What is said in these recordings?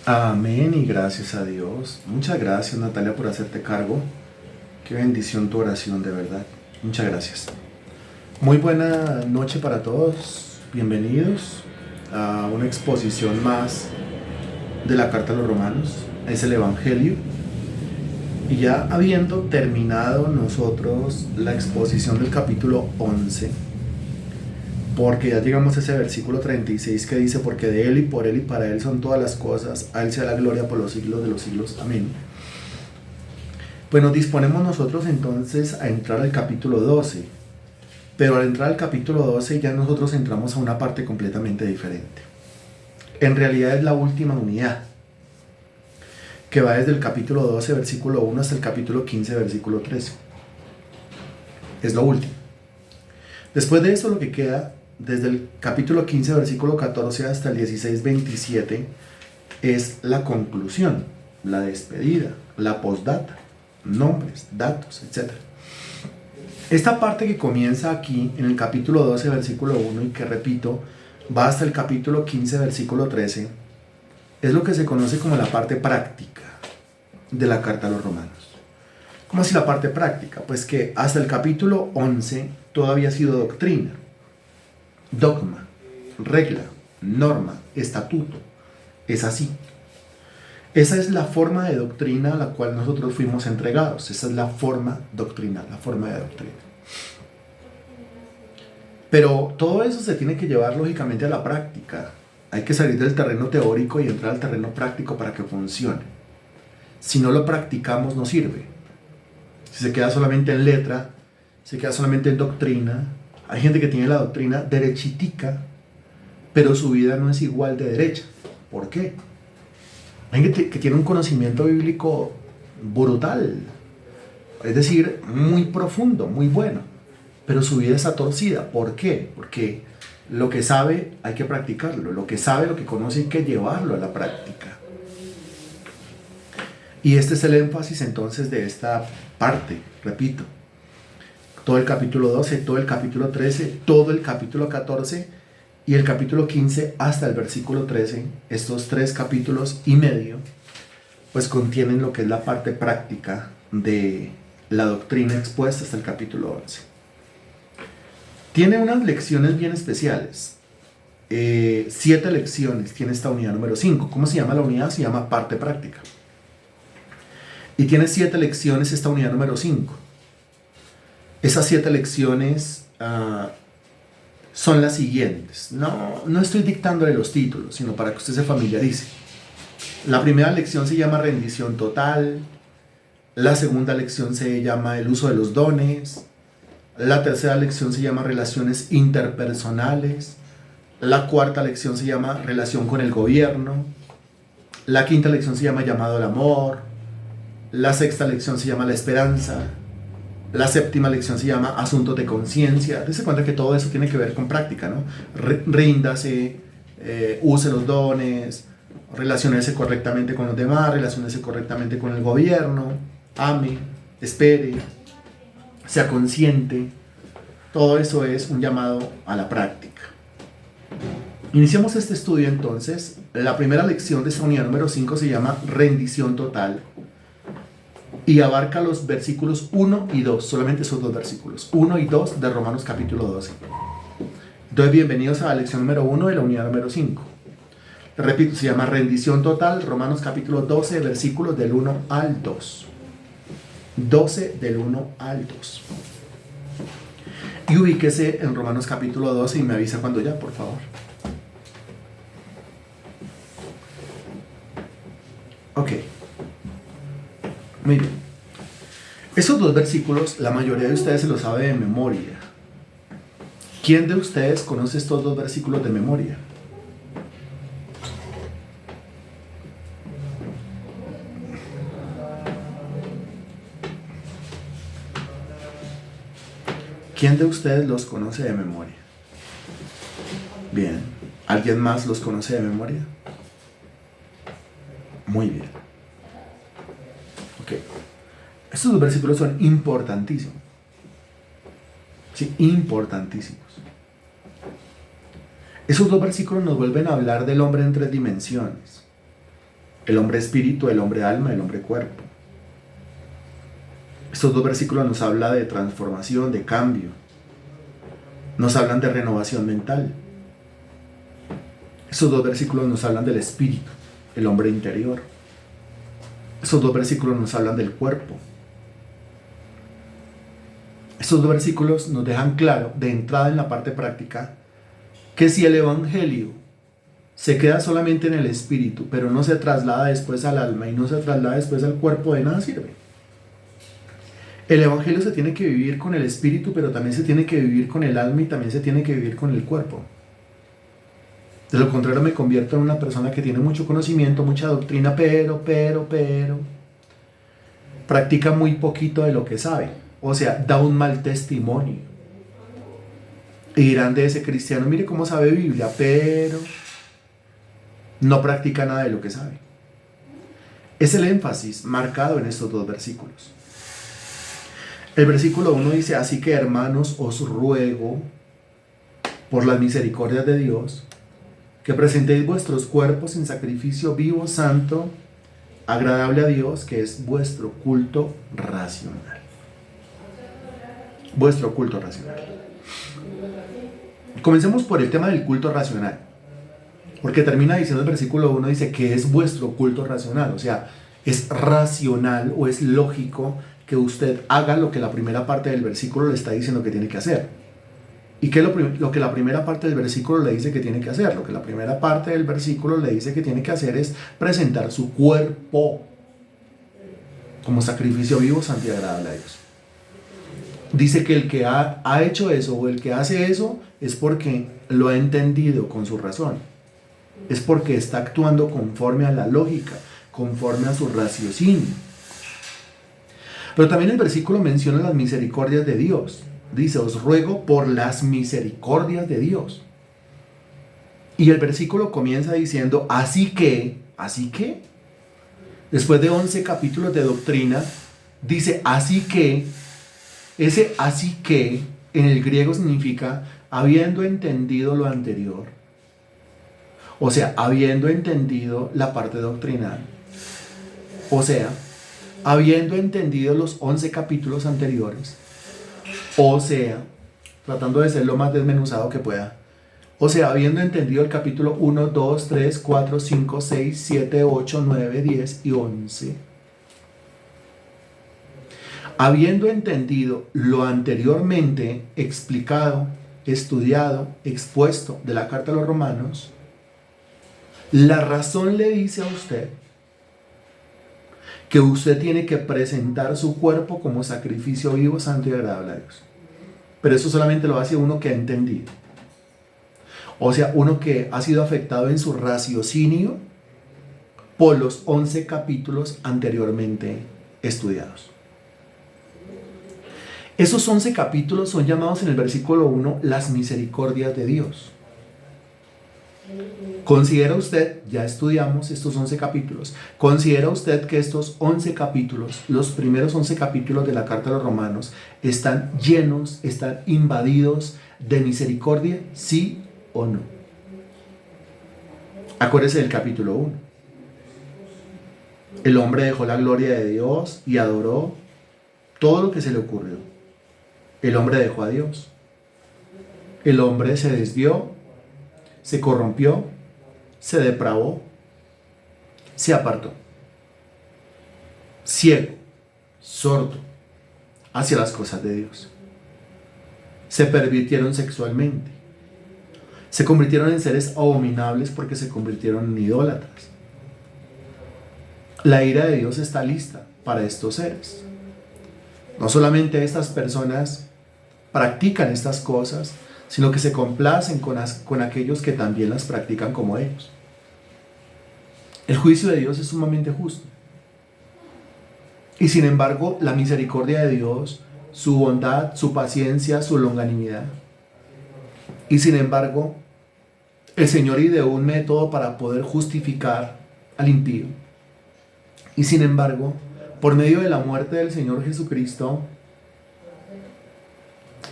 Amén y gracias a Dios. Muchas gracias, Natalia, por hacerte cargo. Qué bendición tu oración, de verdad. Muchas gracias. Muy buena noche para todos. Bienvenidos a una exposición más de la Carta a los Romanos. Es el Evangelio. Y ya habiendo terminado nosotros la exposición del capítulo 11, porque ya llegamos a ese versículo 36 que dice: porque de Él y por Él y para Él son todas las cosas, a Él sea la gloria por los siglos de los siglos. Amén. Pues nos disponemos nosotros entonces a entrar al capítulo 12, pero al entrar al capítulo 12 ya nosotros entramos a una parte completamente diferente. En realidad es la última unidad, que va desde el capítulo 12, versículo 1 hasta el capítulo 15, versículo 13. Es lo último. Después de eso, lo que queda desde el capítulo 15, versículo 14 hasta el 16, 27 es la conclusión, la despedida, la postdata, nombres, datos, etc. Esta parte que comienza aquí en el capítulo 12, versículo 1 y que, repito, va hasta el capítulo 15, versículo 13, es lo que se conoce como la parte práctica de la carta a los romanos. ¿Cómo así la parte práctica? Pues que hasta el capítulo 11 todo había sido doctrina, dogma, regla, norma, estatuto. Es así. Esa es la forma de doctrina a la cual nosotros fuimos entregados. Esa es la forma doctrinal, la forma de doctrina. Pero todo eso se tiene que llevar lógicamente a la práctica. Hay que salir del terreno teórico y entrar al terreno práctico para que funcione. Si no lo practicamos, no sirve. Si se queda solamente en letra, se queda solamente en doctrina. Hay gente que tiene la doctrina derechitica, pero su vida no es igual de derecha. ¿Por qué? Hay gente que tiene un conocimiento bíblico brutal, es decir, muy profundo, muy bueno, pero su vida está torcida. ¿Por qué? Porque lo que sabe hay que practicarlo, lo que sabe, lo que conoce hay que llevarlo a la práctica. Y este es el énfasis entonces de esta parte, repito. Todo el capítulo 12, todo el capítulo 13, todo el capítulo 14 y el capítulo 15 hasta el versículo 13, estos 3 capítulos y medio, pues contienen lo que es la parte práctica de la doctrina expuesta hasta el capítulo 11. Tiene unas lecciones bien especiales. 7 lecciones tiene esta unidad número 5. ¿Cómo se llama la unidad? Se llama parte práctica. Y tiene 7 lecciones esta unidad número 5. Esas 7 lecciones son las siguientes. No estoy dictándole los títulos, sino para que usted se familiarice. La primera lección se llama rendición total. La segunda lección se llama el uso de los dones. La tercera lección se llama relaciones interpersonales. La cuarta lección se llama relación con el gobierno. La quinta lección se llama llamado al amor. La sexta lección se llama la esperanza. La séptima lección se llama asuntos de conciencia. Dese cuenta que todo eso tiene que ver con práctica, ¿no? Ríndase, use los dones, relaciónese correctamente con los demás, relaciónese correctamente con el gobierno, ame, espere, sea consciente. Todo eso es un llamado a la práctica. Iniciamos este estudio entonces. La primera lección de esta unidad número 5 se llama rendición total y abarca los versículos 1 y 2, solamente esos 2 versículos, 1 y 2 de Romanos capítulo 12. Entonces, bienvenidos a la lección número 1 de la unidad número 5. Repito, se llama rendición total, Romanos capítulo 12, versículos del 1 al 2. 12 del 1 al 2. Y ubíquese en Romanos capítulo 12 y me avisa cuando ya, por favor. Ok. Muy bien. Esos 2 versículos, la mayoría de ustedes se los sabe de memoria. ¿Quién de ustedes conoce estos 2 versículos de memoria? ¿Quién de ustedes los conoce de memoria? Bien. ¿Alguien más los conoce de memoria? Muy bien. Ok. Estos 2 versículos son importantísimos. Sí, importantísimos. Esos 2 versículos nos vuelven a hablar del hombre en 3 dimensiones. El hombre espíritu, el hombre alma, el hombre cuerpo. Estos dos versículos nos hablan de transformación, de cambio. Nos hablan de renovación mental. Estos dos versículos nos hablan del espíritu, el hombre interior. Estos dos versículos nos hablan del cuerpo. Estos dos versículos nos dejan claro, de entrada en la parte práctica, que si el evangelio se queda solamente en el espíritu, pero no se traslada después al alma y no se traslada después al cuerpo, de nada sirve. El evangelio se tiene que vivir con el espíritu, pero también se tiene que vivir con el alma y también se tiene que vivir con el cuerpo. De lo contrario, me convierto en una persona que tiene mucho conocimiento, mucha doctrina, pero practica muy poquito de lo que sabe. O sea, da un mal testimonio. Y dirán de ese cristiano, mire cómo sabe Biblia, pero no practica nada de lo que sabe. Es el énfasis marcado en estos dos versículos. El versículo 1 dice, así que hermanos, os ruego por las misericordias de Dios, que presentéis vuestros cuerpos en sacrificio vivo, santo, agradable a Dios, que es vuestro culto racional. Vuestro culto racional. Comencemos por el tema del culto racional, porque termina diciendo el versículo 1, dice que es vuestro culto racional, o sea, es racional o es lógico que usted haga lo que la primera parte del versículo le está diciendo que tiene que hacer. ¿Y qué es lo que la primera parte del versículo le dice que tiene que hacer? Lo que la primera parte del versículo le dice que tiene que hacer es presentar su cuerpo como sacrificio vivo, santo y agradable a Dios. Dice que el que ha hecho eso o el que hace eso es porque lo ha entendido con su razón. Es porque está actuando conforme a la lógica, conforme a su raciocinio. Pero también el versículo menciona las misericordias de Dios. Dice, os ruego por las misericordias de Dios. Y el versículo comienza diciendo, así que, después de 11 capítulos de doctrina, dice, así que, ese así que en el griego significa habiendo entendido lo anterior. O sea, habiendo entendido la parte doctrinal. O sea, habiendo entendido los 11 capítulos anteriores. O sea, tratando de ser lo más desmenuzado que pueda. O sea, habiendo entendido el capítulo 1, 2, 3, 4, 5, 6, 7, 8, 9, 10 y 11. Habiendo entendido lo anteriormente explicado, estudiado, expuesto de la carta a los romanos, la razón le dice a usted que usted tiene que presentar su cuerpo como sacrificio vivo, santo y agradable a Dios. Pero eso solamente lo hace uno que ha entendido. O sea, uno que ha sido afectado en su raciocinio por los 11 capítulos anteriormente estudiados. Esos 11 capítulos son llamados en el versículo 1 las misericordias de Dios. ¿Considera usted, ya estudiamos estos 11 capítulos, considera usted que estos 11 capítulos, los primeros 11 capítulos de la carta a los romanos, están llenos, están invadidos de misericordia, sí o no? Acuérdese del capítulo 1. El hombre dejó la gloria de Dios y adoró todo lo que se le ocurrió. El hombre dejó a Dios. El hombre se desvió, se corrompió, se depravó, se apartó. Ciego, sordo, hacia las cosas de Dios. Se pervirtieron sexualmente. Se convirtieron en seres abominables porque se convirtieron en idólatras. La ira de Dios está lista para estos seres. No solamente estas personas practican estas cosas, sino que se complacen con aquellos que también las practican como ellos. El juicio de Dios es sumamente justo. Y sin embargo, la misericordia de Dios, su bondad, su paciencia, su longanimidad. Y sin embargo, el Señor ideó un método para poder justificar al impío. Y sin embargo, por medio de la muerte del Señor Jesucristo,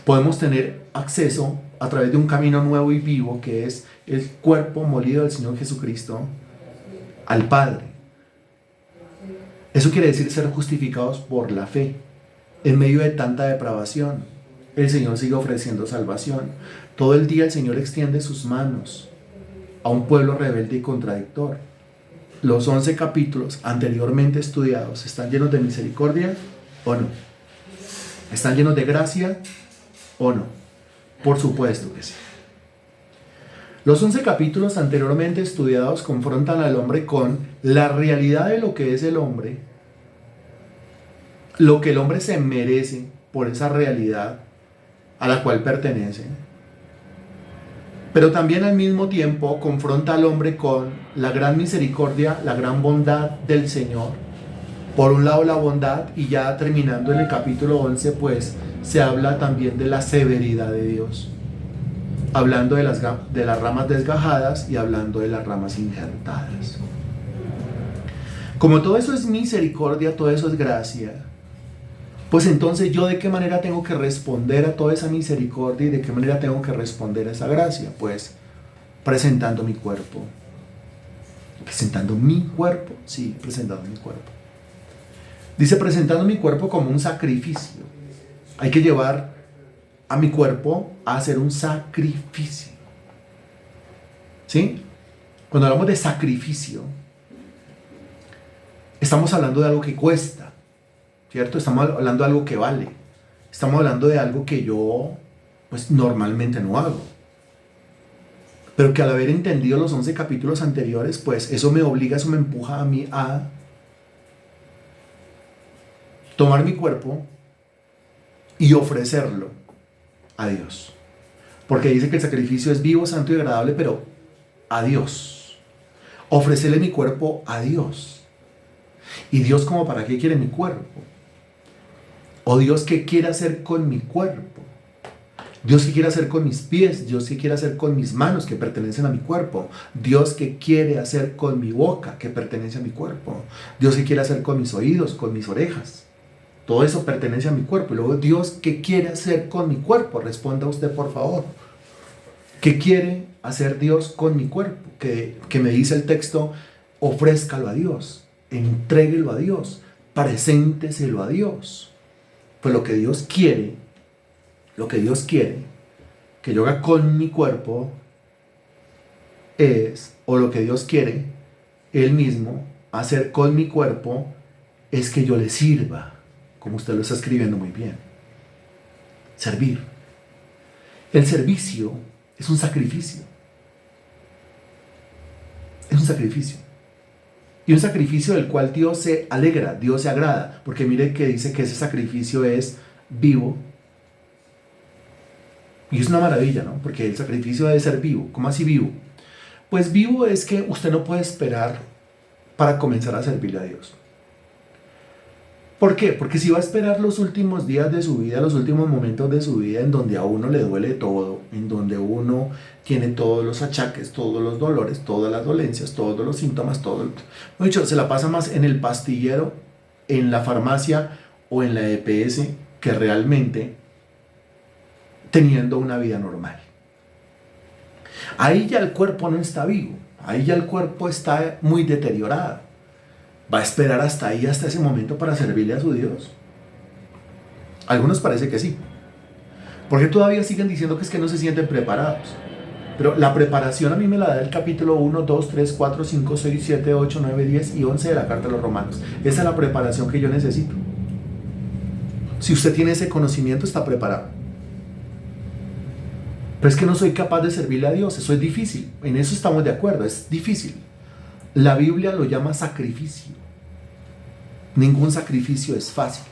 podemos tener acceso a través de un camino nuevo y vivo que es el cuerpo molido del Señor Jesucristo al Padre. Eso quiere decir ser justificados por la fe. En medio de tanta depravación, el Señor sigue ofreciendo salvación. Todo el día el Señor extiende sus manos a un pueblo rebelde y contradictor. Los 11 capítulos anteriormente estudiados están llenos de misericordia o no. ¿Están llenos de gracia o no? Por supuesto que sí. Los 11 capítulos anteriormente estudiados confrontan al hombre con la realidad de lo que es el hombre, lo que el hombre se merece por esa realidad a la cual pertenece, pero también al mismo tiempo confronta al hombre con la gran misericordia, la gran bondad del Señor. Por un lado la bondad, y ya terminando en el capítulo 11 pues se habla también de la severidad de Dios, hablando de las ramas desgajadas y hablando de las ramas injertadas. Como todo eso es misericordia, todo eso es gracia, pues entonces yo de qué manera tengo que responder a toda esa misericordia y de qué manera tengo que responder a esa gracia. Pues presentando mi cuerpo. Presentando mi cuerpo, sí, presentando mi cuerpo. Dice presentando mi cuerpo como un sacrificio. Hay que llevar a mi cuerpo a hacer un sacrificio. ¿Sí? Cuando hablamos de sacrificio, estamos hablando de algo que cuesta. ¿Cierto? Estamos hablando de algo que vale. Estamos hablando de algo que yo, pues, normalmente no hago. Pero que al haber entendido los 11 capítulos anteriores, pues, eso me obliga, eso me empuja a mí a tomar mi cuerpo y ofrecerlo a Dios. Porque dice que el sacrificio es vivo, santo y agradable, pero a Dios. Ofrecerle mi cuerpo a Dios. ¿Y Dios como para qué quiere mi cuerpo? ¿O Dios qué quiere hacer con mi cuerpo? Dios qué quiere hacer con mis pies, Dios qué quiere hacer con mis manos que pertenecen a mi cuerpo, Dios qué quiere hacer con mi boca que pertenece a mi cuerpo, Dios qué quiere hacer con mis oídos, con mis orejas. Todo eso pertenece a mi cuerpo. Y luego, Dios qué quiere hacer con mi cuerpo. Responda usted, por favor. ¿Qué quiere hacer Dios con mi cuerpo? Que me dice el texto, ofrézcalo a Dios, entréguelo a Dios, presénteselo a Dios. Pues lo que Dios quiere que yo haga con mi cuerpo o lo que Dios quiere Él mismo hacer con mi cuerpo es que yo le sirva, como usted lo está escribiendo muy bien. Servir. El servicio es un sacrificio. Es un sacrificio. Y un sacrificio del cual Dios se alegra, Dios se agrada. Porque mire que dice que ese sacrificio es vivo. Y es una maravilla, ¿no? Porque el sacrificio debe ser vivo. ¿Cómo así vivo? Pues vivo es que usted no puede esperar para comenzar a servirle a Dios. ¿Por qué? Porque si va a esperar los últimos días de su vida, los últimos momentos de su vida en donde a uno le duele todo, en donde uno tiene todos los achaques, todos los dolores, todas las dolencias, todos los síntomas, de hecho, se la pasa más en el pastillero, en la farmacia o en la EPS que realmente teniendo una vida normal. Ahí ya el cuerpo no está vivo, ahí ya el cuerpo está muy deteriorado. ¿Va a esperar hasta ahí, hasta ese momento para servirle a su Dios? A algunos parece que sí. Porque todavía siguen diciendo que es que no se sienten preparados. Pero la preparación a mí me la da el capítulo 1, 2, 3, 4, 5, 6, 7, 8, 9, 10 y 11 de la Carta a los Romanos. Esa es la preparación que yo necesito. Si usted tiene ese conocimiento, está preparado. Pero es que no soy capaz de servirle a Dios, eso es difícil. En eso estamos de acuerdo, es difícil. La Biblia lo llama sacrificio. Ningún sacrificio es fácil.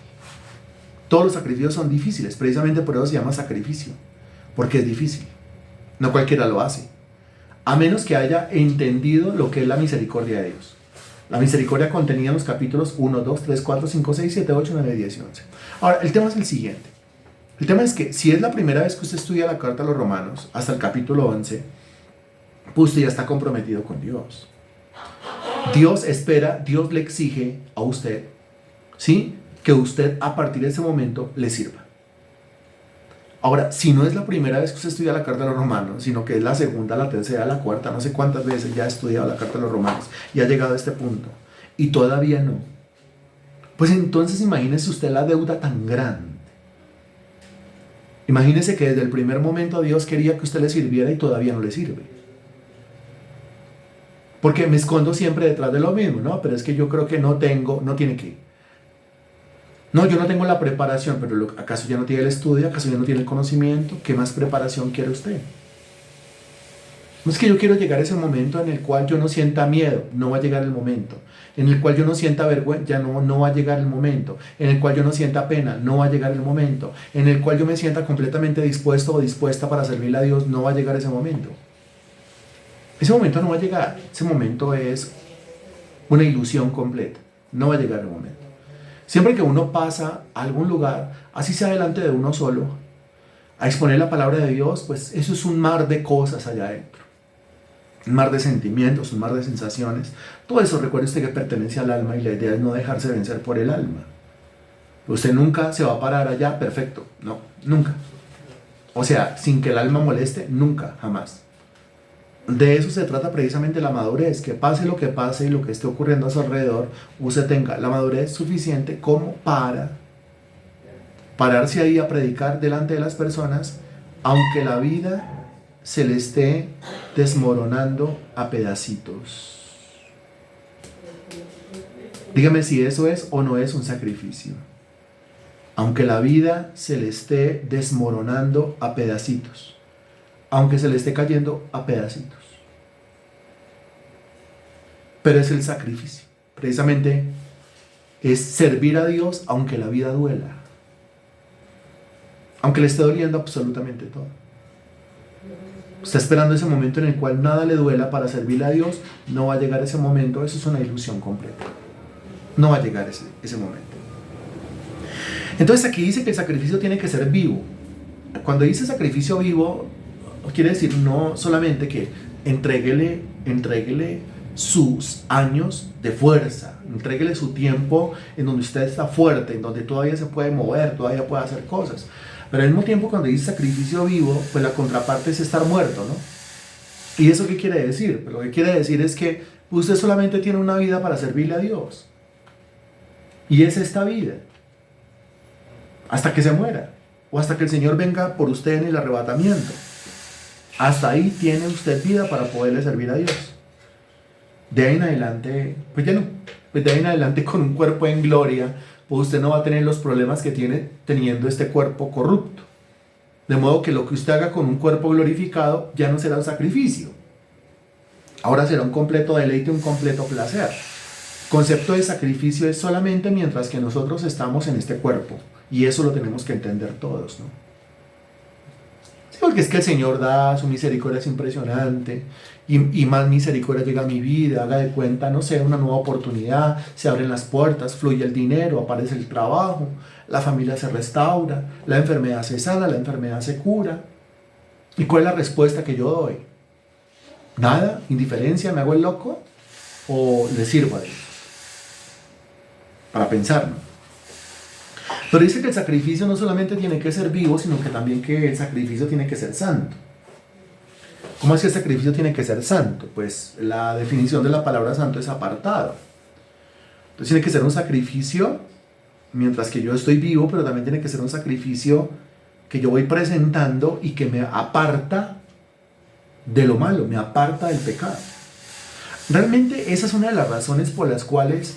Todos los sacrificios son difíciles, precisamente por eso se llama sacrificio, porque es difícil. No cualquiera lo hace, a menos que haya entendido lo que es la misericordia de Dios. La misericordia contenida en los capítulos 1, 2, 3, 4, 5, 6, 7, 8, 9, 10 y 11. Ahora, el tema es el siguiente. El tema es que si es la primera vez que usted estudia la Carta a los Romanos, hasta el capítulo 11, pues usted ya está comprometido con Dios. Dios espera, Dios le exige a usted, ¿sí?, que usted a partir de ese momento le sirva. Ahora, si no es la primera vez que usted estudia la Carta a los Romanos, sino que es la segunda, la tercera, la cuarta, no sé cuántas veces ya ha estudiado la Carta a los Romanos y ha llegado a este punto, y todavía no, Pues entonces imagínese usted la deuda tan grande. Imagínese que desde el primer momento Dios quería que usted le sirviera y todavía no le sirve. Porque me escondo siempre detrás de lo mismo, ¿no? Pero es que yo creo que no tiene que. No, yo no tengo la preparación, pero ¿acaso ya no tiene el estudio? ¿Acaso ya no tiene el conocimiento? ¿Qué más preparación quiere usted? No es que yo quiero llegar a ese momento en el cual yo no sienta miedo, no va a llegar el momento. En el cual yo no sienta vergüenza, ya no va a llegar el momento. En el cual yo no sienta pena, no va a llegar el momento. En el cual yo me sienta completamente dispuesto o dispuesta para servirle a Dios, no va a llegar ese momento. Ese momento no va a llegar. Ese momento es una ilusión completa. No va a llegar el momento. Siempre que uno pasa a algún lugar, así sea delante de uno solo, a exponer la palabra de Dios, pues eso es un mar de cosas allá adentro. Un mar de sentimientos, un mar de sensaciones. Todo eso, recuerde usted que pertenece al alma y la idea es no dejarse vencer por el alma. Usted nunca se va a parar allá, perfecto. No, nunca. O sea, sin que el alma moleste, nunca, jamás. De eso se trata precisamente la madurez, que pase lo que pase y lo que esté ocurriendo a su alrededor, usted tenga la madurez suficiente como para pararse ahí a predicar delante de las personas, aunque la vida se le esté desmoronando a pedacitos. Dígame si eso es o no es un sacrificio. Aunque la vida se le esté desmoronando a pedacitos, aunque se le esté cayendo a pedacitos. Pero es el sacrificio. Precisamente es servir a Dios aunque la vida duela. Aunque le esté doliendo absolutamente todo. Está esperando ese momento en el cual nada le duela para servirle a Dios. No va a llegar ese momento. Eso es una ilusión completa. No va a llegar ese momento. Entonces aquí dice que el sacrificio tiene que ser vivo. Cuando dice sacrificio vivo, quiere decir no solamente que entréguele sus años de fuerza, entréguele su tiempo en donde usted está fuerte, en donde todavía se puede mover, todavía puede hacer cosas. Pero al mismo tiempo, cuando dice sacrificio vivo, pues la contraparte es estar muerto, ¿no? ¿Y eso qué quiere decir? Pues lo que quiere decir es que usted solamente tiene una vida para servirle a Dios. Y es esta vida. Hasta que se muera. O hasta que el Señor venga por usted en el arrebatamiento. Hasta ahí tiene usted vida para poderle servir a Dios. De ahí en adelante, pues ya no. Pues de ahí en adelante con un cuerpo en gloria, pues usted no va a tener los problemas que tiene teniendo este cuerpo corrupto. De modo que lo que usted haga con un cuerpo glorificado ya no será un sacrificio. Ahora será un completo deleite, un completo placer. El concepto de sacrificio es solamente mientras que nosotros estamos en este cuerpo. Y eso lo tenemos que entender todos, ¿no? Sí, porque es que el Señor da, su misericordia es impresionante. Y más misericordia llega a mi vida, haga de cuenta, no sé, una nueva oportunidad, se abren las puertas, fluye el dinero, aparece el trabajo, la familia se restaura, la enfermedad se sana, la enfermedad se cura. ¿Y cuál es la respuesta que yo doy? ¿Nada? ¿Indiferencia? ¿Me hago el loco? ¿O le sirvo a Dios? Para pensar, ¿no? Pero dice que el sacrificio no solamente tiene que ser vivo, sino que también que el sacrificio tiene que ser santo. ¿Cómo es que el sacrificio tiene que ser santo? Pues la definición de la palabra santo es apartado. Entonces tiene que ser un sacrificio mientras que yo estoy vivo, pero también tiene que ser un sacrificio que yo voy presentando y que me aparta de lo malo, me aparta del pecado. Realmente esa es una de las razones por las cuales,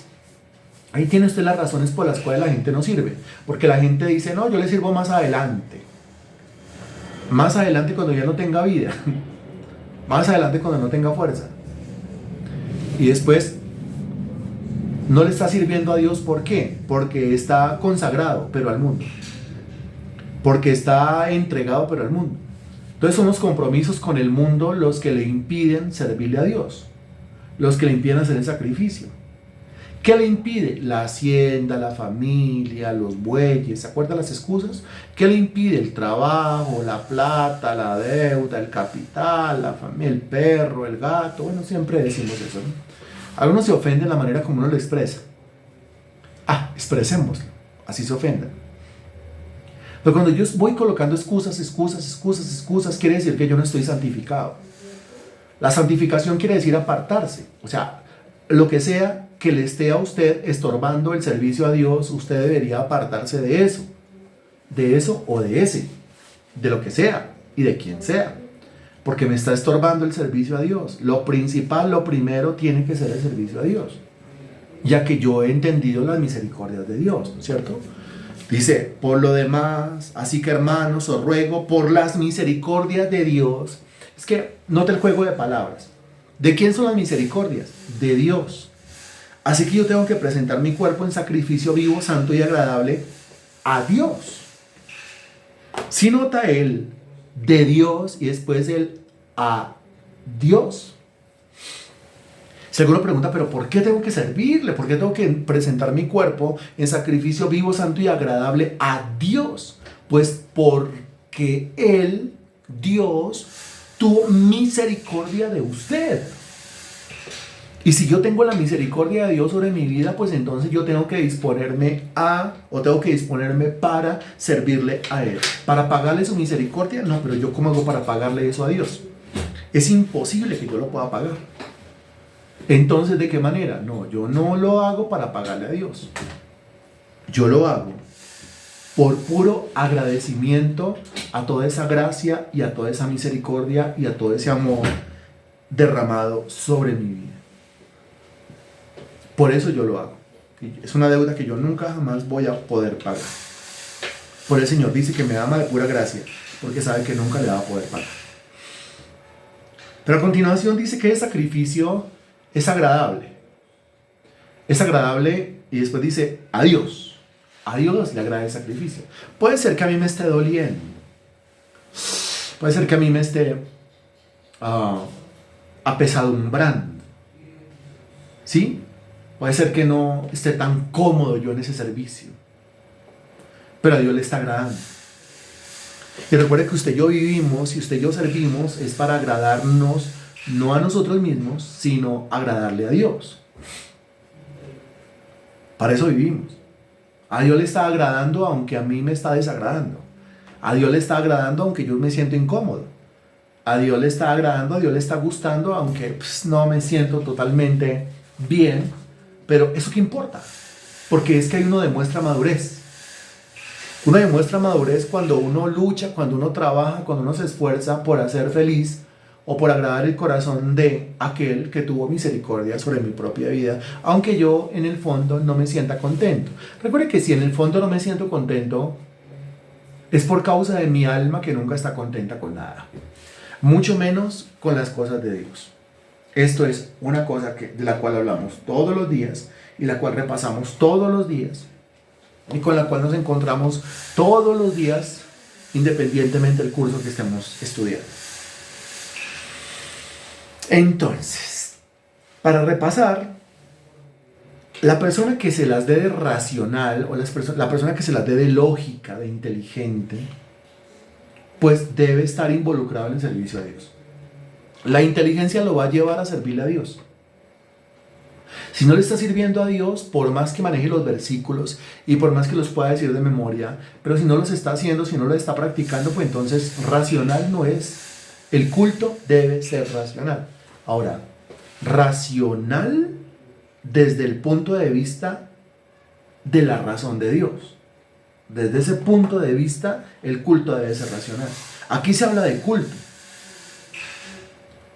ahí tiene usted las razones por las cuales la gente no sirve. Porque la gente dice, no, yo le sirvo más adelante. Más adelante cuando ya no tenga vida. Más adelante cuando no tenga fuerza. Y después no le está sirviendo a Dios. ¿Por qué? Porque está consagrado, pero al mundo. Porque está entregado, pero al mundo. Entonces son los compromisos con el mundo los que le impiden servirle a Dios. Los que le impiden hacer el sacrificio. ¿Qué le impide? La hacienda, la familia, los bueyes. ¿Se acuerdan las excusas? ¿Qué le impide? El trabajo, la plata, la deuda, el capital, la familia, el perro, el gato. Bueno, siempre decimos eso, ¿no? Algunos se ofenden la manera como uno lo expresa. Expresémoslo. Así se ofendan. Pero cuando yo voy colocando excusas, quiere decir que yo no estoy santificado. La santificación quiere decir apartarse. O sea, lo que sea que le esté a usted estorbando el servicio a Dios, usted debería apartarse de eso o de ese, de lo que sea y de quien sea, porque me está estorbando el servicio a Dios. Lo principal, lo primero tiene que ser el servicio a Dios, ya que yo he entendido las misericordias de Dios, ¿no es cierto? Dice, por lo demás, así que hermanos, os ruego por las misericordias de Dios. Es que note el juego de palabras. ¿De quién son las misericordias? De Dios. Así que yo tengo que presentar mi cuerpo en sacrificio vivo, santo y agradable a Dios. Si nota él de Dios y después el a Dios. Si alguno pregunta, pero ¿por qué tengo que servirle? ¿Por qué tengo que presentar mi cuerpo en sacrificio vivo, santo y agradable a Dios? Pues porque Él, Dios, tuvo misericordia de usted. Y si yo tengo la misericordia de Dios sobre mi vida, pues entonces yo tengo que disponerme para servirle a Él. ¿Para pagarle su misericordia? No, pero yo ¿cómo hago para pagarle eso a Dios? Es imposible que yo lo pueda pagar. Entonces, ¿de qué manera? No, yo no lo hago para pagarle a Dios. Yo lo hago por puro agradecimiento a toda esa gracia y a toda esa misericordia y a todo ese amor derramado sobre mi vida. Por eso yo lo hago. Es una deuda que yo nunca jamás voy a poder pagar. Por el Señor dice que me ama de pura gracia, porque sabe que nunca le va a poder pagar. Pero a continuación dice que el sacrificio es agradable. Es agradable y después dice a Dios. A Dios le agrada el sacrificio. Puede ser que a mí me esté doliendo. Puede ser que a mí me esté apesadumbrando. ¿Sí? Puede ser que no esté tan cómodo yo en ese servicio. Pero a Dios le está agradando. Y recuerde que usted y yo vivimos y usted y yo servimos es para agradarnos, no a nosotros mismos, sino agradarle a Dios. Para eso vivimos. A Dios le está agradando aunque a mí me está desagradando. A Dios le está agradando aunque yo me siento incómodo. A Dios le está agradando, a Dios le está gustando aunque no me siento totalmente bien. Pero ¿eso qué importa? Porque es que ahí uno demuestra madurez. Uno demuestra madurez cuando uno lucha, cuando uno trabaja, cuando uno se esfuerza por hacer feliz o por agradar el corazón de aquel que tuvo misericordia sobre mi propia vida, aunque yo en el fondo no me sienta contento. Recuerde que si en el fondo no me siento contento, es por causa de mi alma que nunca está contenta con nada, mucho menos con las cosas de Dios. Esto es una cosa de la cual hablamos todos los días y la cual repasamos todos los días y con la cual nos encontramos todos los días, independientemente del curso que estemos estudiando. Entonces, para repasar, la persona que se las dé de racional o la persona que se las dé de lógica, de inteligente, pues debe estar involucrado en el servicio a Dios. La inteligencia lo va a llevar a servirle a Dios. Si no le está sirviendo a Dios, por más que maneje los versículos y por más que los pueda decir de memoria, pero si no los está haciendo, si no los está practicando, pues entonces racional no es. El culto debe ser racional. Ahora, racional desde el punto de vista de la razón de Dios. Desde ese punto de vista, el culto debe ser racional. Aquí se habla de culto.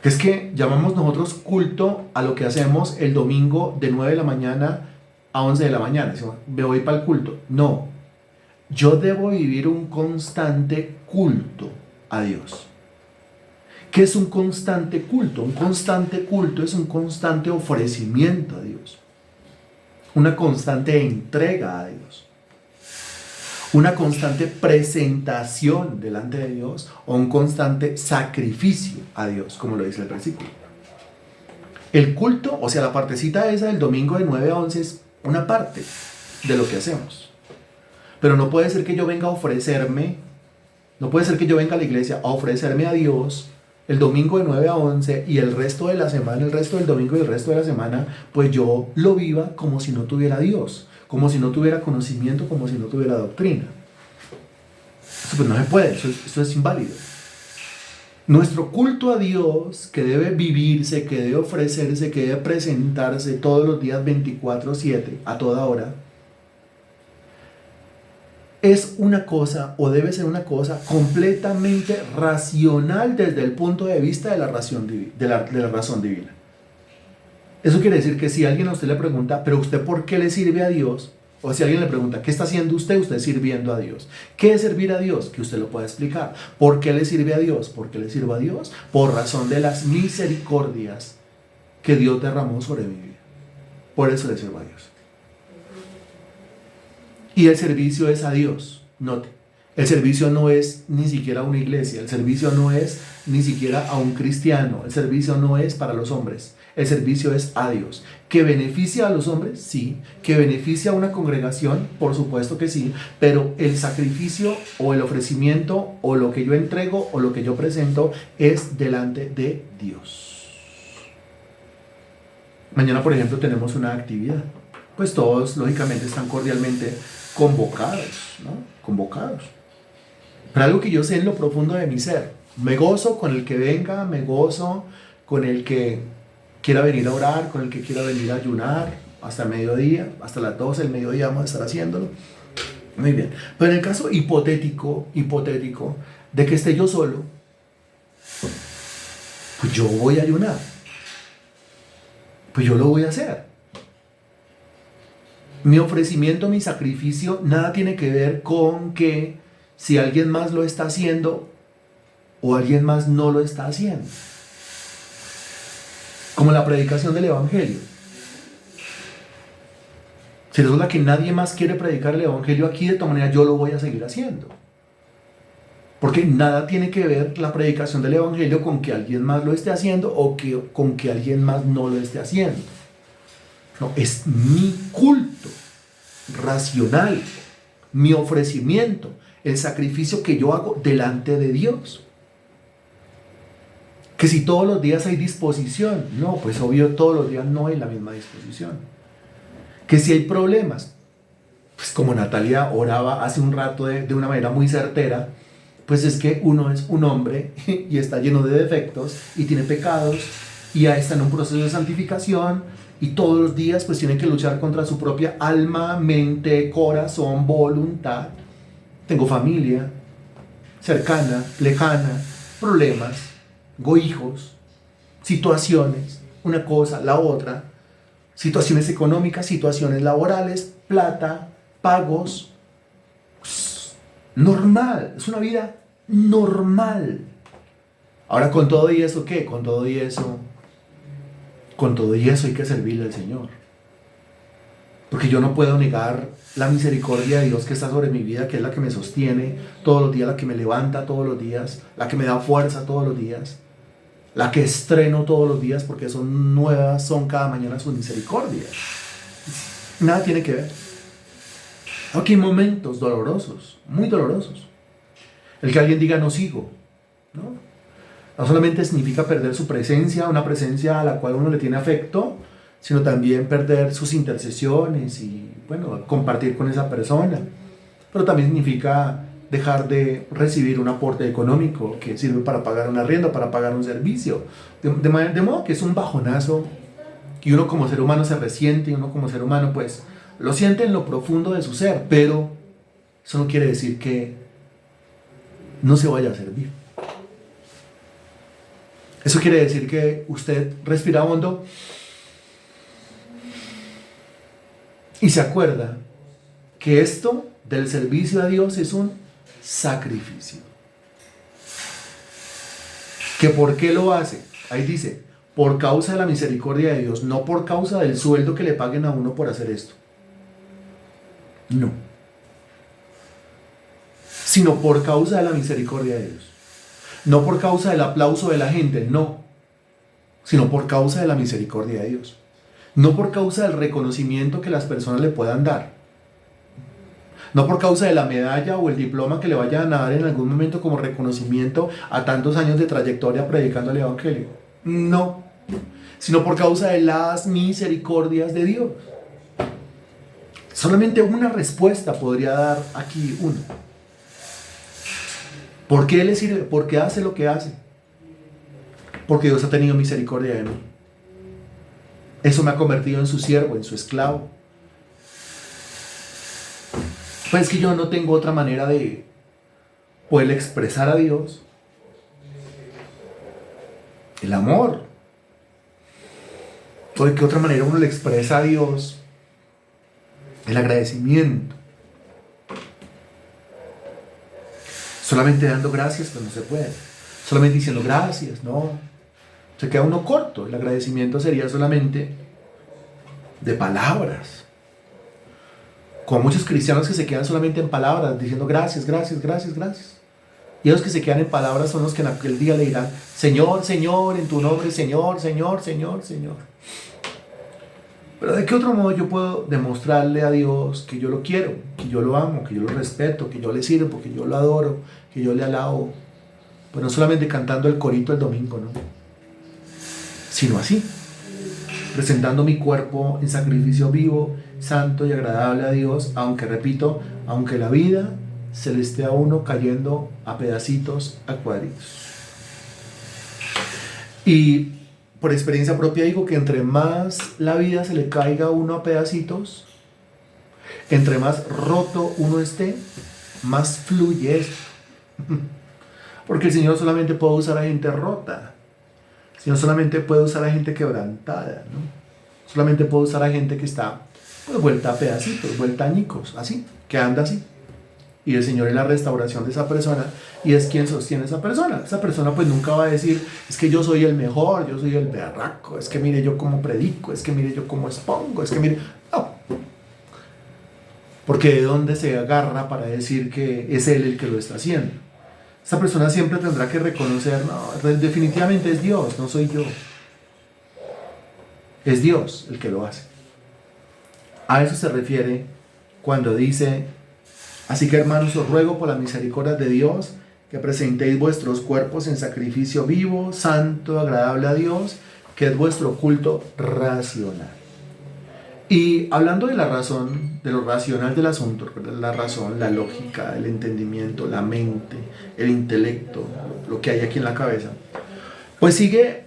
Que es que llamamos nosotros culto a lo que hacemos el domingo de 9 de la mañana a 11 de la mañana. Me voy para el culto. No. Yo debo vivir un constante culto a Dios. ¿Qué es un constante culto? Un constante culto es un constante ofrecimiento a Dios. Una constante entrega a Dios. Una constante presentación delante de Dios o un constante sacrificio a Dios, como lo dice el versículo. El culto, o sea, la partecita esa del domingo de 9 a 11 es una parte de lo que hacemos. Pero no puede ser que yo venga a ofrecerme, no puede ser que yo venga a la iglesia a ofrecerme a Dios el domingo de 9 a 11 y el resto de la semana, el resto del domingo y el resto de la semana, pues yo lo viva como si no tuviera Dios, como si no tuviera conocimiento, como si no tuviera doctrina. Eso pues no se puede, eso es inválido. Nuestro culto a Dios, que debe vivirse, que debe ofrecerse, que debe presentarse todos los días 24/7, a toda hora, es una cosa, o debe ser una cosa, completamente racional desde el punto de vista de la razón divina. Eso quiere decir que si alguien a usted le pregunta, ¿pero usted por qué le sirve a Dios? O si alguien le pregunta, ¿qué está haciendo usted? Usted sirviendo a Dios. ¿Qué es servir a Dios? Que usted lo pueda explicar. ¿Por qué le sirve a Dios? ¿Por qué le sirvo a Dios? Por razón de las misericordias que Dios derramó sobre mi vida. Por eso le sirvo a Dios. Y el servicio es a Dios. Note, el servicio no es ni siquiera a una iglesia. El servicio no es ni siquiera a un cristiano. El servicio no es para los hombres. El servicio es a Dios. ¿Que beneficia a los hombres? Sí. ¿Que beneficia a una congregación? Por supuesto que sí. Pero el sacrificio o el ofrecimiento o lo que yo entrego o lo que yo presento es delante de Dios. Mañana, por ejemplo, tenemos una actividad. Pues todos, lógicamente, están cordialmente convocados, ¿no? Convocados. Pero algo que yo sé en lo profundo de mi ser. Me gozo con el que venga, me gozo con el que quiera venir a orar, con el que quiera venir a ayunar, hasta el mediodía, hasta las 12 del mediodía vamos a estar haciéndolo. Muy bien. Pero en el caso hipotético, de que esté yo solo, pues yo voy a ayunar. Pues yo lo voy a hacer. Mi ofrecimiento, mi sacrificio, nada tiene que ver con que si alguien más lo está haciendo o alguien más no lo está haciendo. Como la predicación del Evangelio. Si resulta que nadie más quiere predicar el Evangelio aquí, de todas maneras yo lo voy a seguir haciendo. Porque nada tiene que ver la predicación del Evangelio con que alguien más lo esté haciendo o con que alguien más no lo esté haciendo. No, es mi culto racional, mi ofrecimiento, el sacrificio que yo hago delante de Dios. Que si todos los días hay disposición, no, pues obvio todos los días no hay la misma disposición. Que si hay problemas, pues como Natalia oraba hace un rato de una manera muy certera, pues es que uno es un hombre y está lleno de defectos y tiene pecados y ya está en un proceso de santificación y todos los días pues tiene que luchar contra su propia alma, mente, corazón, voluntad. Tengo familia cercana, lejana, problemas, tengo hijos, situaciones, una cosa, la otra, situaciones económicas, situaciones laborales, plata, pagos. Normal, es una vida normal. Ahora, con todo y eso, ¿qué? Con todo y eso hay que servirle al Señor. Porque yo no puedo negar la misericordia de Dios que está sobre mi vida, que es la que me sostiene todos los días, la que me levanta todos los días, la que me da fuerza todos los días, la que estreno todos los días, porque son nuevas, son cada mañana sus misericordias. Nada tiene que ver. Aquí hay momentos dolorosos, muy dolorosos. El que alguien diga no sigo, ¿no? No solamente significa perder su presencia, una presencia a la cual uno le tiene afecto, sino también perder sus intercesiones y, bueno, compartir con esa persona. Pero también significa dejar de recibir un aporte económico que sirve para pagar un arriendo, para pagar un servicio. De modo que es un bajonazo y uno como ser humano se resiente y uno como ser humano pues lo siente en lo profundo de su ser, pero eso no quiere decir que no se vaya a servir. Eso quiere decir que usted respira hondo y se acuerda que esto del servicio a Dios es un sacrificio. ¿Que por qué lo hace? Ahí dice, por causa de la misericordia de Dios, no por causa del sueldo que le paguen a uno por hacer esto. No. Sino por causa de la misericordia de Dios. No por causa del aplauso de la gente, no. Sino por causa de la misericordia de Dios. No por causa del reconocimiento que las personas le puedan dar. No por causa de la medalla o el diploma que le vayan a dar en algún momento como reconocimiento a tantos años de trayectoria predicando el Evangelio. No. Sino por causa de las misericordias de Dios. Solamente una respuesta podría dar aquí uno. ¿Por qué le sirve? ¿Por qué hace lo que hace? porque Dios ha tenido misericordia de mí. Eso me ha convertido en su siervo, en su esclavo. Pues es que yo no tengo otra manera de poder expresar a Dios el amor. ¿O de qué otra manera uno le expresa a Dios el agradecimiento? Solamente dando gracias, pues no se puede. Solamente diciendo gracias, no. Se queda uno corto. El agradecimiento sería solamente de palabras. Como muchos cristianos que se quedan solamente en palabras, diciendo gracias, gracias, gracias, gracias. Y los que se quedan en palabras son los que en aquel día le dirán, Señor, Señor, en tu nombre, Señor, Señor, Señor, Señor. Pero ¿de qué otro modo yo puedo demostrarle a Dios que yo lo quiero, que yo lo amo, que yo lo respeto, que yo le sirvo, que yo lo adoro, que yo le alabo? Pues no solamente cantando el corito el domingo, ¿no? Sino así, presentando mi cuerpo en sacrificio vivo, santo y agradable a Dios, aunque repito, aunque la vida se le esté a uno cayendo a pedacitos, a cuadritos. Y por experiencia propia digo que entre más la vida se le caiga a uno a pedacitos, entre más roto uno esté, más fluye esto. Porque el Señor solamente puede usar a gente rota. El Señor solamente puede usar a gente quebrantada, ¿no? Solamente puede usar a gente que está pues, vuelta a pedacitos, vuelta a añicos, así, que anda así. Y el Señor es la restauración de esa persona y es quien sostiene a esa persona. Esa persona pues nunca va a decir, es que yo soy el mejor, yo soy el berraco, es que mire yo cómo predico, es que mire yo cómo expongo, es que mire... No. Porque ¿de dónde se agarra para decir que es Él el que lo está haciendo? Esa persona siempre tendrá que reconocer, no, definitivamente es Dios, no soy yo. Es Dios el que lo hace. A eso se refiere cuando dice... Así que hermanos, os ruego por la misericordia de Dios que presentéis vuestros cuerpos en sacrificio vivo, santo, agradable a Dios, que es vuestro culto racional. Y hablando de la razón, de lo racional del asunto, la razón, la lógica, el entendimiento, la mente, el intelecto, lo que hay aquí en la cabeza, pues sigue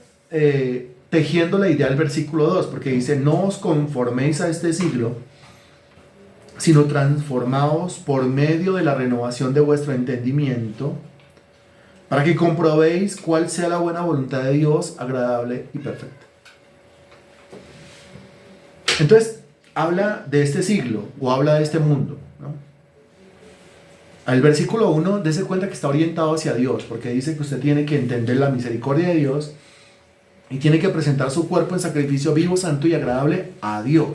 tejiendo la idea del versículo 2, porque dice, no os conforméis a este siglo, sino transformaos por medio de la renovación de vuestro entendimiento, para que comprobéis cuál sea la buena voluntad de Dios, agradable y perfecta. Entonces, habla de este siglo, o habla de este mundo, ¿no? Al versículo 1, dése cuenta que está orientado hacia Dios, porque dice que usted tiene que entender la misericordia de Dios, y tiene que presentar su cuerpo en sacrificio vivo, santo y agradable a Dios.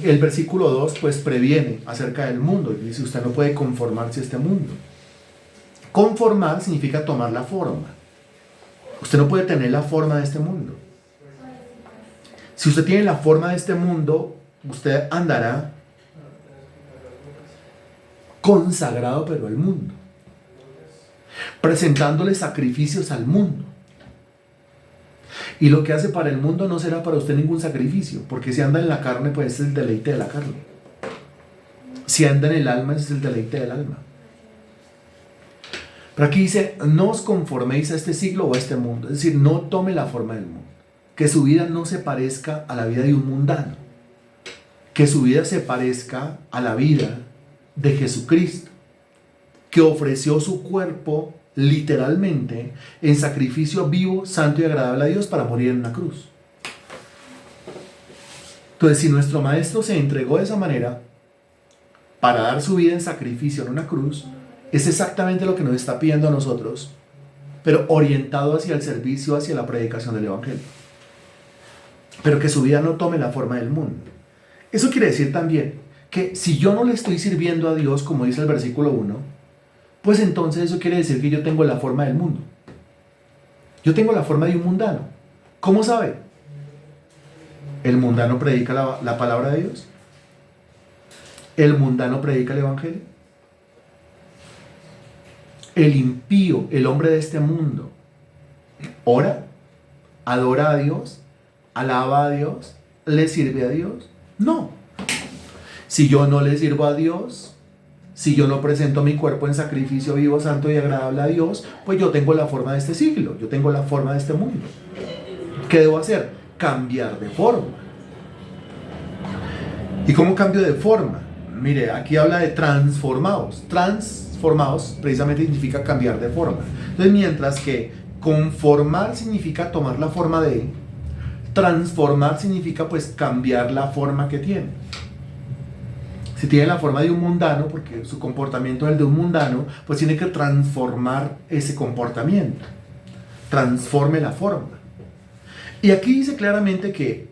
El versículo 2 pues previene acerca del mundo y dice usted no puede conformarse a este mundo. Conformar significa tomar la forma. Usted no puede tener la forma de este mundo. Si usted tiene la forma de este mundo, usted andará consagrado pero al mundo, presentándole sacrificios al mundo. Y lo que hace para el mundo no será para usted ningún sacrificio, porque si anda en la carne, pues es el deleite de la carne. Si anda en el alma, es el deleite del alma. Pero aquí dice, no os conforméis a este siglo o a este mundo. Es decir, no tome la forma del mundo. Que su vida no se parezca a la vida de un mundano. Que su vida se parezca a la vida de Jesucristo, que ofreció su cuerpo literalmente en sacrificio vivo, santo y agradable a Dios para morir en una cruz. Entonces, si nuestro Maestro se entregó de esa manera para dar su vida en sacrificio en una cruz, es exactamente lo que nos está pidiendo a nosotros, pero orientado hacia el servicio, hacia la predicación del Evangelio. Pero que su vida no tome la forma del mundo. Eso quiere decir también que si yo no le estoy sirviendo a Dios, como dice el versículo 1, pues entonces eso quiere decir que yo tengo la forma del mundo. Yo tengo la forma de un mundano. ¿Cómo sabe? ¿El mundano predica la palabra de Dios? ¿El mundano predica el Evangelio? ¿El impío, el hombre de este mundo, ora, adora a Dios, alaba a Dios, le sirve a Dios? No. Si yo no le sirvo a Dios, Si yo no presento mi cuerpo en sacrificio vivo, santo y agradable a Dios, pues yo tengo la forma de este siglo, yo tengo la forma de este mundo. ¿Qué debo hacer? Cambiar de forma. ¿Y cómo cambio de forma? Mire, aquí habla de transformados. Transformados precisamente significa cambiar de forma. Entonces, mientras que conformar significa tomar la forma de, transformar significa pues cambiar la forma que tiene. Si tiene la forma de un mundano, porque su comportamiento es el de un mundano, pues tiene que transformar ese comportamiento. Transforme la forma. Y aquí dice claramente que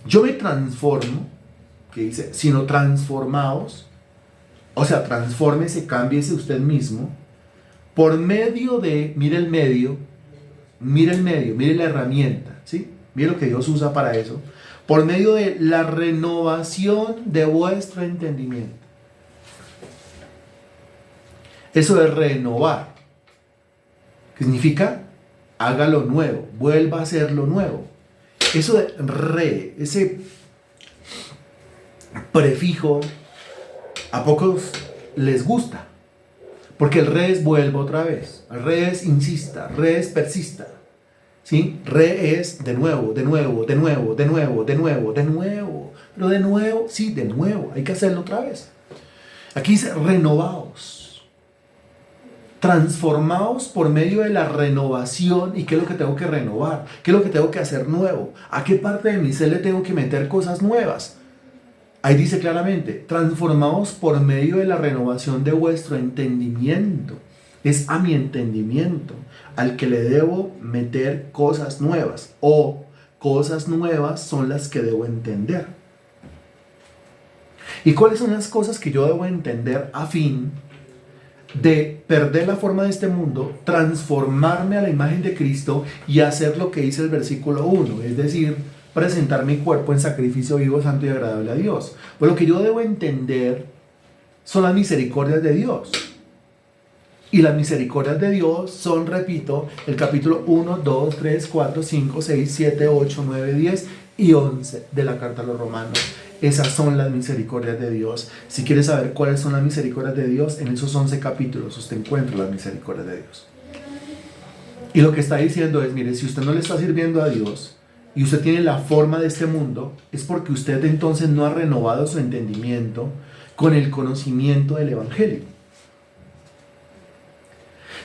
yo me transformo, que dice, sino transformaos, o sea, transfórmese, cámbiese usted mismo, por medio de, mire la herramienta, ¿sí? Mire lo que Dios usa para eso, por medio de la renovación de vuestro entendimiento. Eso es renovar, que significa hágalo nuevo, vuelva a hacerlo nuevo. Eso de ese prefijo, a pocos les gusta, porque el es vuelva otra vez, el es insista, es persista, ¿sí? Es de nuevo, pero de nuevo, sí, de nuevo, hay que hacerlo otra vez. Aquí dice renovaos, transformaos por medio de la renovación. ¿Y qué es lo que tengo que renovar? ¿Qué es lo que tengo que hacer nuevo? ¿A qué parte de mi ser le tengo que meter cosas nuevas? Ahí dice claramente, transformaos por medio de la renovación de vuestro entendimiento. Es a mi entendimiento al que le debo meter cosas nuevas, o cosas nuevas son las que debo entender. ¿Y cuáles son las cosas que yo debo entender a fin de perder la forma de este mundo, transformarme a la imagen de Cristo y hacer lo que dice el versículo 1, es decir, presentar mi cuerpo en sacrificio vivo, santo y agradable a Dios? Pues lo que yo debo entender son las misericordias de Dios. Y las misericordias de Dios son, repito, el capítulo 1, 2, 3, 4, 5, 6, 7, 8, 9, 10 y 11 de la carta a los Romanos. Esas son las misericordias de Dios. Si quieres saber cuáles son las misericordias de Dios, en esos 11 capítulos usted encuentra las misericordias de Dios. Y lo que está diciendo es, mire, si usted no le está sirviendo a Dios y usted tiene la forma de este mundo, es porque usted entonces no ha renovado su entendimiento con el conocimiento del Evangelio.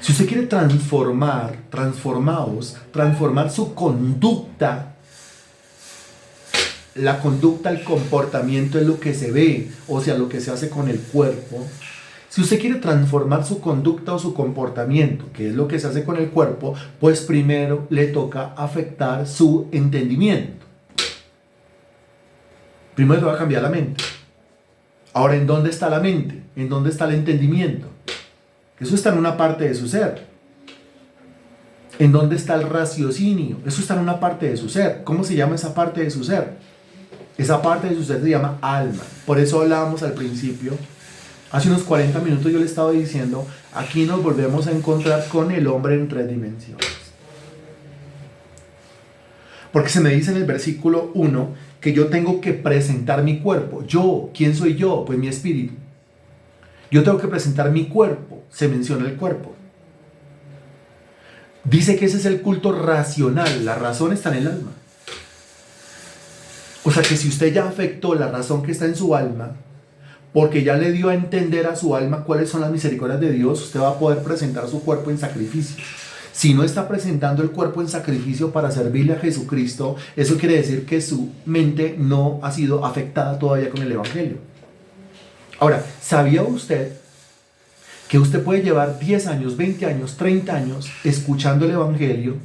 Si usted quiere transformar su conducta, la conducta, el comportamiento es lo que se ve, o sea, lo que se hace con el cuerpo. Si usted quiere transformar su conducta o su comportamiento, que es lo que se hace con el cuerpo, pues primero le toca afectar su entendimiento. Primero le va a cambiar la mente. Ahora, ¿en dónde está la mente? ¿En dónde está el entendimiento? Eso está en una parte de su ser. ¿En dónde está el raciocinio? Eso está en una parte de su ser. ¿Cómo se llama esa parte de su ser? Esa parte de su ser se llama alma. Por eso hablábamos al principio. Hace unos 40 minutos yo le estaba diciendo, aquí nos volvemos a encontrar con el hombre en 3 dimensiones. Porque se me dice en el versículo 1 que yo tengo que presentar mi cuerpo. Yo, ¿quién soy yo? Pues mi espíritu. Yo tengo que presentar mi cuerpo. Se menciona el cuerpo. Dice que ese es el culto racional. La razón está en el alma. O sea que si usted ya afectó la razón que está en su alma, porque ya le dio a entender a su alma cuáles son las misericordias de Dios, usted va a poder presentar su cuerpo en sacrificio. Si no está presentando el cuerpo en sacrificio para servirle a Jesucristo, eso quiere decir que su mente no ha sido afectada todavía con el Evangelio. Ahora, ¿sabía usted que usted puede llevar 10 años, 20 años, 30 años escuchando el Evangelio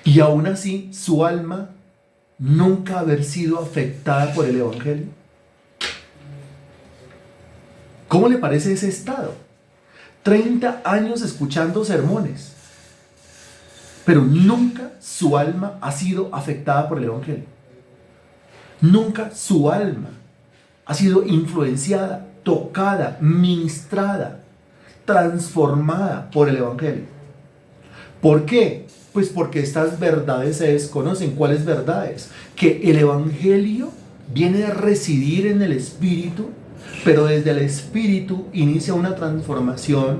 y aún así su alma nunca haber sido afectada por el Evangelio? ¿Cómo le parece ese estado? 30 años escuchando sermones, pero nunca su alma ha sido afectada por el Evangelio. Nunca su alma ha sido influenciada, tocada, ministrada, transformada por el Evangelio. ¿Por qué? Pues porque estas verdades se desconocen. ¿Cuáles verdades? Que el Evangelio viene a residir en el espíritu Pero desde el espíritu inicia una transformación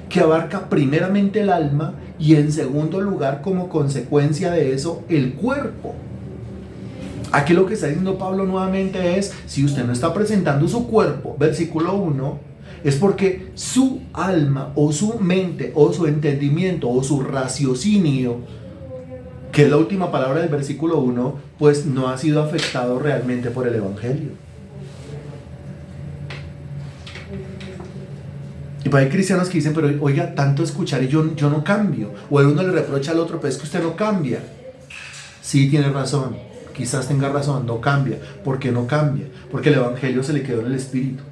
que abarca primeramente el alma y en segundo lugar, como consecuencia de eso, el cuerpo. Aquí lo que está diciendo Pablo nuevamente es, si usted no está presentando su cuerpo, versículo 1, es porque su alma o su mente o su entendimiento o su raciocinio, que es la última palabra del versículo 1, pues no ha sido afectado realmente por el Evangelio. Y pues hay cristianos que dicen, pero oiga, tanto escuchar y yo no cambio. O uno le reprocha al otro, pero es que usted no cambia. Sí, tiene razón, quizás tenga razón, no cambia. ¿Por qué no cambia? Porque el Evangelio se le quedó en el espíritu.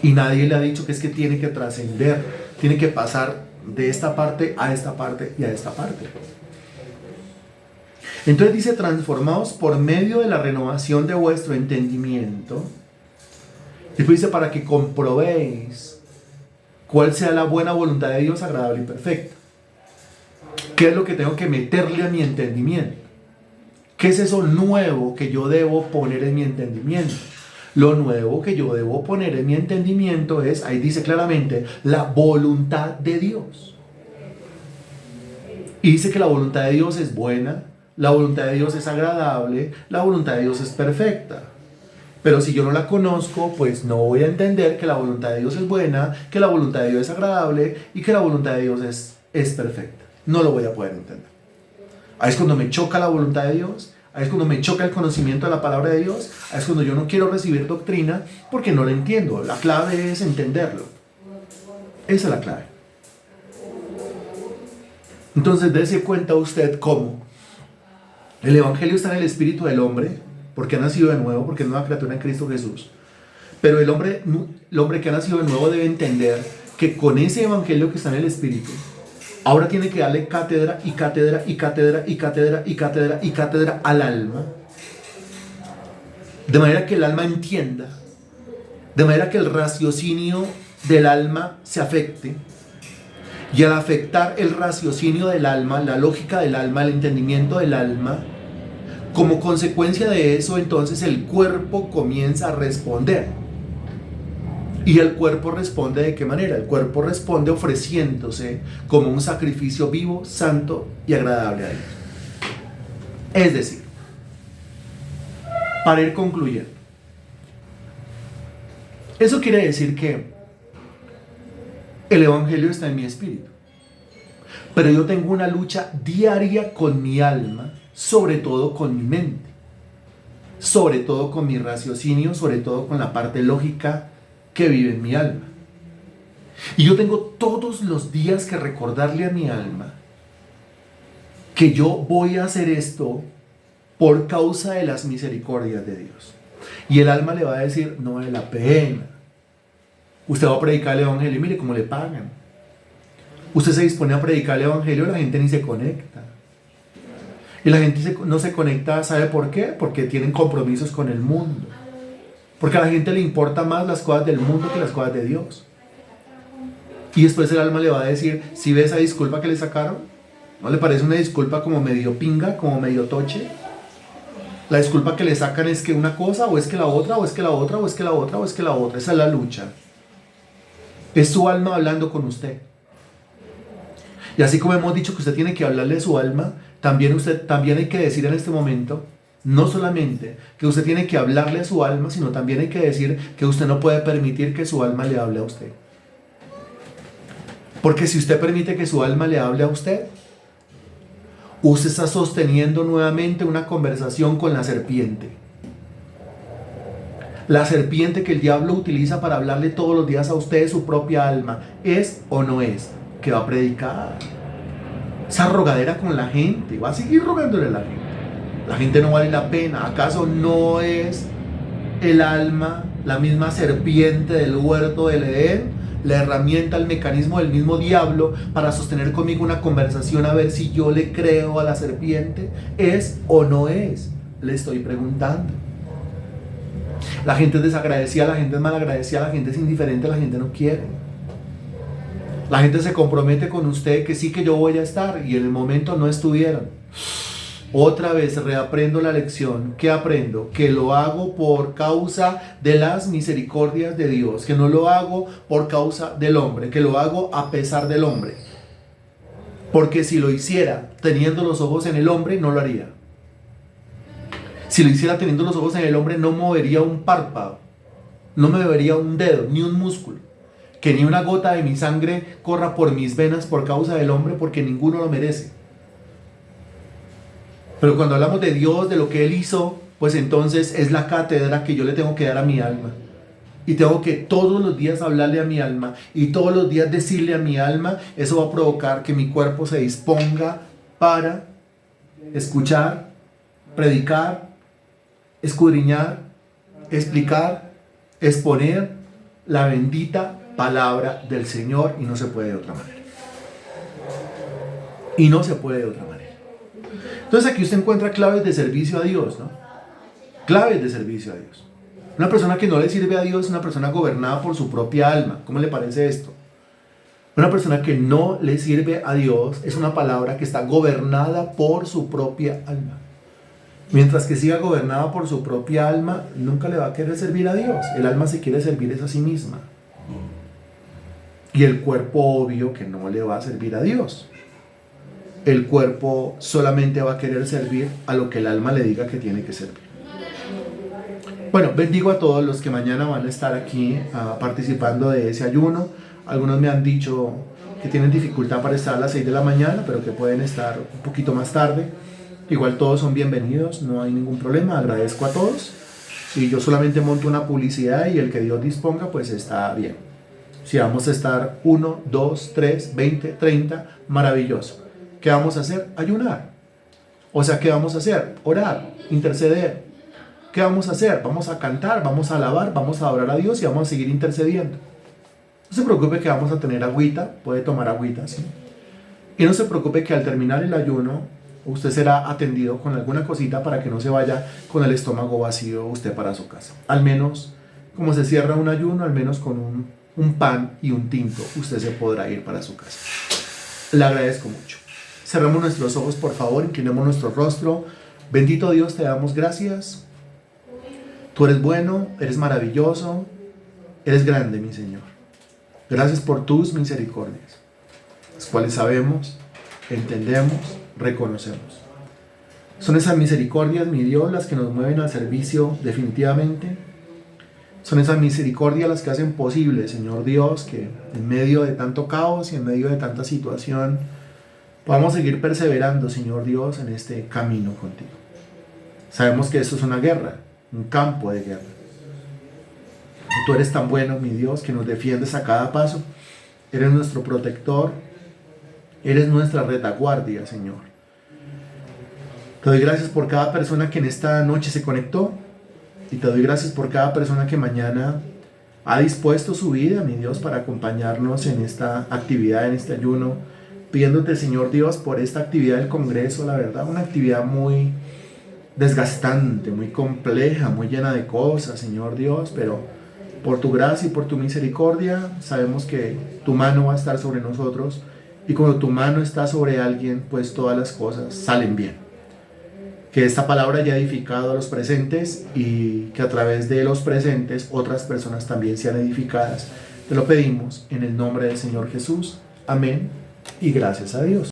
Y nadie le ha dicho que es que tiene que trascender, tiene que pasar de esta parte a esta parte y a esta parte. Entonces dice, transformados por medio de la renovación de vuestro entendimiento. Después dice, para que comprobéis cuál sea la buena voluntad de Dios, agradable y perfecta. ¿Qué es lo que tengo que meterle a mi entendimiento? ¿Qué es eso nuevo que yo debo poner en mi entendimiento? Lo nuevo que yo debo poner en mi entendimiento es, ahí dice claramente, la voluntad de Dios. Y dice que la voluntad de Dios es buena, la voluntad de Dios es agradable, la voluntad de Dios es perfecta. Pero si yo no la conozco, pues no voy a entender que la voluntad de Dios es buena, que la voluntad de Dios es agradable y que la voluntad de Dios es perfecta. No lo voy a poder entender. Ahí es cuando me choca la voluntad de Dios, ahí es cuando me choca el conocimiento de la palabra de Dios, ahí es cuando yo no quiero recibir doctrina porque no la entiendo. La clave es entenderlo. Esa es la clave. Entonces, dése cuenta usted cómo el Evangelio está en el espíritu del hombre, porque ha nacido de nuevo, porque es una criatura en Cristo Jesús. Pero el hombre que ha nacido de nuevo debe entender que con ese Evangelio que está en el espíritu, ahora tiene que darle cátedra y cátedra y cátedra y cátedra y cátedra y cátedra al alma, de manera que el alma entienda, de manera que el raciocinio del alma se afecte. Y al afectar el raciocinio del alma, la lógica del alma, el entendimiento del alma, como consecuencia de eso, entonces el cuerpo comienza a responder. ¿Y el cuerpo responde de qué manera? El cuerpo responde ofreciéndose como un sacrificio vivo, santo y agradable a Dios. Es decir, para ir concluyendo, eso quiere decir que el Evangelio está en mi espíritu, pero yo tengo una lucha diaria con mi alma, sobre todo con mi mente, sobre todo con mi raciocinio, sobre todo con la parte lógica que vive en mi alma. Y yo tengo todos los días que recordarle a mi alma que yo voy a hacer esto por causa de las misericordias de Dios. Y el alma le va a decir, no vale la pena. Usted va a predicar el Evangelio y mire cómo le pagan. Usted se dispone a predicar el Evangelio y la gente ni se conecta. Y la gente no se conecta, ¿sabe por qué? Porque tienen compromisos con el mundo. Porque a la gente le importan más las cosas del mundo que las cosas de Dios. Y después el alma le va a decir, ¿sí ve esa disculpa que le sacaron? ¿No le parece una disculpa como medio pinga, como medio toche? La disculpa que le sacan es que una cosa, o es que la otra, o es que la otra, o es que la otra, o es que la otra. Esa es la lucha. Es su alma hablando con usted. Y así como hemos dicho que usted tiene que hablarle a su alma, también hay que decir en este momento, no solamente que usted tiene que hablarle a su alma, sino también hay que decir que usted no puede permitir que su alma le hable a usted. Porque si usted permite que su alma le hable a usted está sosteniendo nuevamente una conversación con la serpiente. La serpiente que el diablo utiliza para hablarle todos los días a usted de su propia alma, ¿es o no es? Que va a predicar. Esa rogadera con la gente, va a seguir rogándole a la gente. La gente no vale la pena. ¿Acaso no es el alma la misma serpiente del huerto del Edén? La herramienta, el mecanismo del mismo diablo para sostener conmigo una conversación a ver si yo le creo a la serpiente. ¿Es o no es? Le estoy preguntando. La gente es desagradecida, la gente es malagradecida, la gente es indiferente, la gente no quiere. La gente se compromete con usted que sí, que yo voy a estar, y en el momento no estuvieron. Otra vez reaprendo la lección. ¿Qué aprendo? Que lo hago por causa de las misericordias de Dios, que no lo hago por causa del hombre, que lo hago a pesar del hombre. Porque si lo hiciera teniendo los ojos en el hombre, no lo haría. Si lo hiciera teniendo los ojos en el hombre, no movería un párpado, no me movería un dedo, ni un músculo. Que ni una gota de mi sangre corra por mis venas por causa del hombre, porque ninguno lo merece. Pero cuando hablamos de Dios, de lo que Él hizo, pues entonces es la cátedra que yo le tengo que dar a mi alma. Y tengo que todos los días hablarle a mi alma y todos los días decirle a mi alma. Eso va a provocar que mi cuerpo se disponga para escuchar, predicar, escudriñar, explicar, exponer la bendita palabra del Señor, y no se puede de otra manera. Y no se puede de otra manera. Entonces aquí usted encuentra claves de servicio a Dios, ¿no? Claves de servicio a Dios. Una persona que no le sirve a Dios es una persona gobernada por su propia alma. ¿Cómo le parece esto? Una persona que no le sirve a Dios es una palabra que está gobernada por su propia alma. Mientras que siga gobernada por su propia alma, nunca le va a querer servir a Dios. El alma se quiere servir es a sí misma. Y el cuerpo, obvio que no le va a servir a Dios. El cuerpo solamente va a querer servir a lo que el alma le diga que tiene que servir. Bueno, bendigo a todos los que mañana van a estar aquí participando de ese ayuno. Algunos me han dicho que tienen dificultad para estar a las 6 de la mañana, pero que pueden estar un poquito más tarde. Igual todos son bienvenidos, no hay ningún problema, agradezco a todos. Y yo solamente monto una publicidad y el que Dios disponga, pues está bien. Si vamos a estar 1, 2, 3, 20, 30, maravilloso. ¿Qué vamos a hacer? Ayunar. O sea, ¿qué vamos a hacer? Orar, interceder. ¿Qué vamos a hacer? Vamos a cantar, vamos a alabar, vamos a adorar a Dios y vamos a seguir intercediendo. No se preocupe que vamos a tener agüita, puede tomar agüita, ¿sí? Y no se preocupe que al terminar el ayuno, usted será atendido con alguna cosita para que no se vaya con el estómago vacío usted para su casa. Al menos, como se cierra un ayuno, al menos con un pan y un tinto, usted se podrá ir para su casa. Le agradezco mucho. Cerramos nuestros ojos, por favor, inclinemos nuestro rostro. Bendito Dios, te damos gracias. Tú eres bueno, eres maravilloso, eres grande, mi Señor. Gracias por tus misericordias, las cuales sabemos, entendemos, reconocemos. Son esas misericordias, mi Dios, las que nos mueven al servicio definitivamente. Son esas misericordias las que hacen posible, Señor Dios, que en medio de tanto caos y en medio de tanta situación podamos seguir perseverando, Señor Dios, en este camino contigo. Sabemos que esto es una guerra, un campo de guerra. Tú eres tan bueno, mi Dios, que nos defiendes a cada paso. Eres nuestro protector. Eres nuestra retaguardia, Señor. Te doy gracias por cada persona que en esta noche se conectó. Y te doy gracias por cada persona que mañana ha dispuesto su vida, mi Dios, para acompañarnos en esta actividad, en este ayuno. Pidiéndote, Señor Dios, por esta actividad del Congreso, la verdad, una actividad muy desgastante, muy compleja, muy llena de cosas, Señor Dios, pero por tu gracia y por tu misericordia sabemos que tu mano va a estar sobre nosotros, y cuando tu mano está sobre alguien, pues todas las cosas salen bien. Que esta palabra haya edificado a los presentes y que a través de los presentes otras personas también sean edificadas. Te lo pedimos en el nombre del Señor Jesús. Amén y gracias a Dios.